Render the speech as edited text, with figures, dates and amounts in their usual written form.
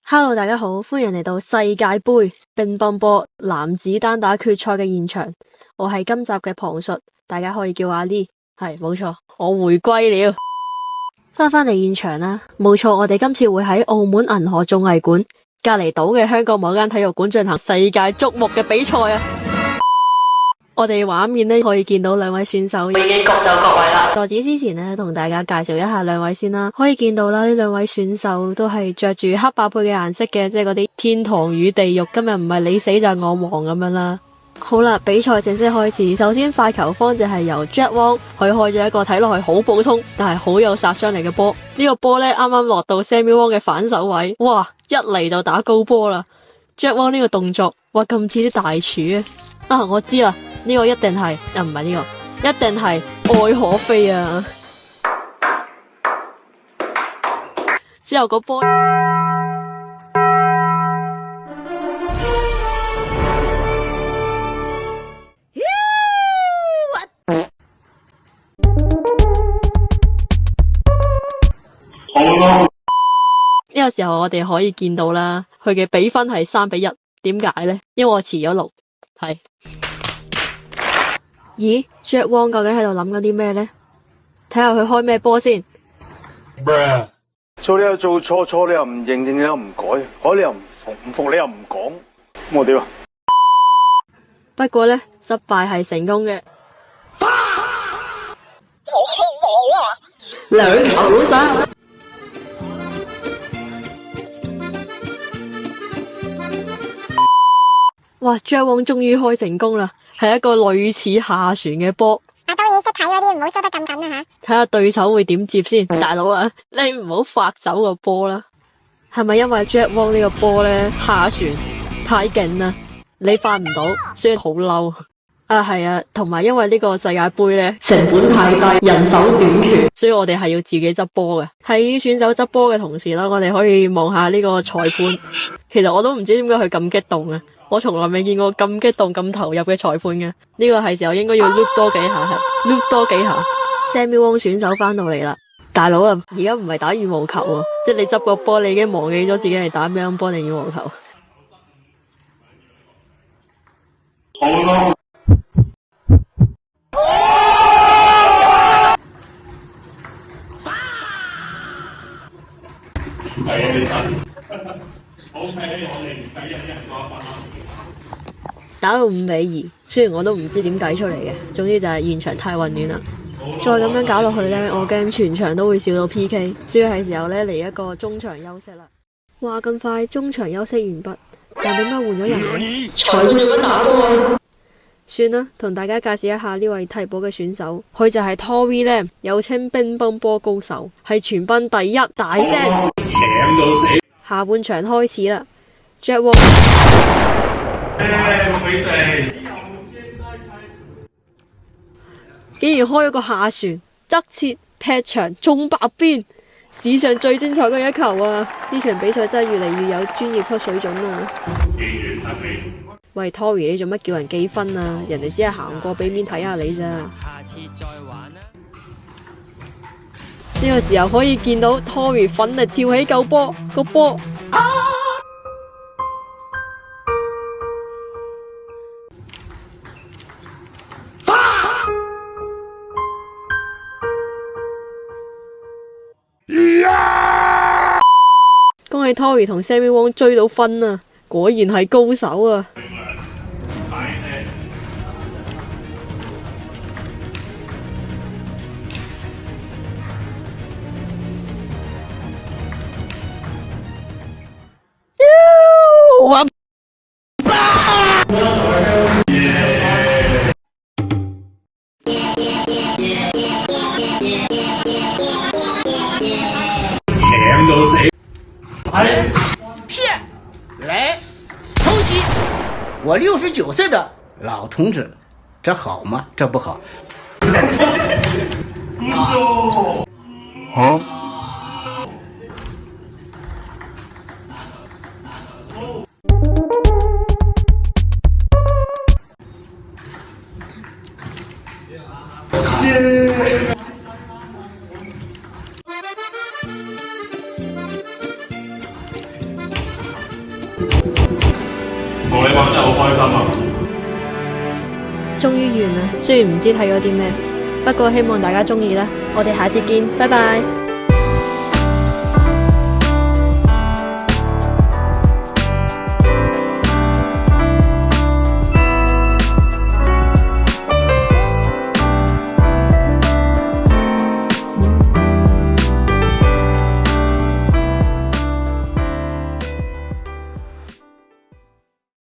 Hello， 大家好，歡迎嚟到世界盃乒乓波男子單打決賽嘅現場。我係今集嘅旁述，大家可以叫阿 Lee。係冇錯，我回歸了，翻嚟現場啦。冇錯，我哋今次會喺澳門銀河綜藝館隔籬島嘅香港某間體育館進行世界矚目嘅比賽啊！我哋畫面呢可以見到兩位選手已經各就各位啦。在此之前呢，同大家介紹一下兩位先啦。可以見到啦，呢兩位選手都係着住黑白配嘅顏色嘅，即係嗰啲天堂與地獄，今日唔係你死就係我亡咁樣啦。好啦，比賽正式開始。首先發球方就係由 Jack Wong，佢開咗一個睇落去好普通但係好有殺傷力嘅波。呢個波呢啱啱落到 Sammy Wong 嘅反手位，哇！一嚟就打高波啦。Jack Wong 呢個動作，哇咁似啲大廚啊！我知啦。呢個一定係，唔係呢個，一定係愛可飛啊！之後個波，呢個時候我哋可以見到啦，佢嘅比分係3-1，點解呢？因為我遲咗錄，係。咦 ，Jack Wong 究竟喺度諗緊啲咩呢？睇下佢開咩波先。做你又做錯，錯你又唔認，認你又唔改，改你又唔服你又唔講，咁我點啊？不過呢，失敗係成功嘅。兩頭殺！哇 ，Jack Wong 終於開成功啦！係一個類似下旋嘅波。阿當然識睇嗰啲，唔好收得咁緊啦吓。睇下對手會點接先。大佬啊，你唔好發走個波啦。係咪因為 Jack Wong 呢個波呢下旋太勁啦，你發唔到，所以好嬲啊？係啊，同埋因為呢個世界盃呢成本太低，人手短缺，所以我哋係要自己執波嘅。喺選手執波嘅同時啦，我哋可以望下呢個裁判。其實我都唔知點解佢咁激動啊！我從來未見過咁激動、咁投入嘅裁判嘅。呢個係時候應該要 loop 多幾下，係 loop 多幾下。Sammy Wong 選手翻到嚟啦，大佬啊，而家唔係打羽毛球啊，即係你執個波，你已經忘記咗自己係打乒乓波定羽毛球。好咯。打到5-2，雖然我都唔知點計出嚟嘅，總之就係現場太混亂啦。再咁樣搞落去呢，我驚全場都會笑到 PK，所以係時候呢嚟一個中場休息啦。話咁快中場休息完畢，但點解換咗人呢？裁判做乜打波啊？算啦，同大家介紹一下呢位替補嘅選手，佢就係 Tori Lam，又稱乒乓波高手，係全班第一，大聲！下半場開始啦 ，Jack Wong 竟然開咗個下旋，側切劈牆中白邊，史上最精彩嘅一球啊！呢場比賽真係越嚟越有專業級水準啊！喂 Tori， 你做乜叫人記分啊？人哋只係行過俾面睇下你咋。呢個時候可以見到 Tori 奮力跳起救波，個波。恭喜 Tori 同 Sammy Wong 追到分啊！果然係高手啊！鉗到死！骗！来，偷袭！我69岁的老同志，这好吗？这不好。啊！同你玩真係好開心啊！終於完啦，雖然唔知睇咗啲咩，不過希望大家鍾意啦。我哋下次見，拜拜。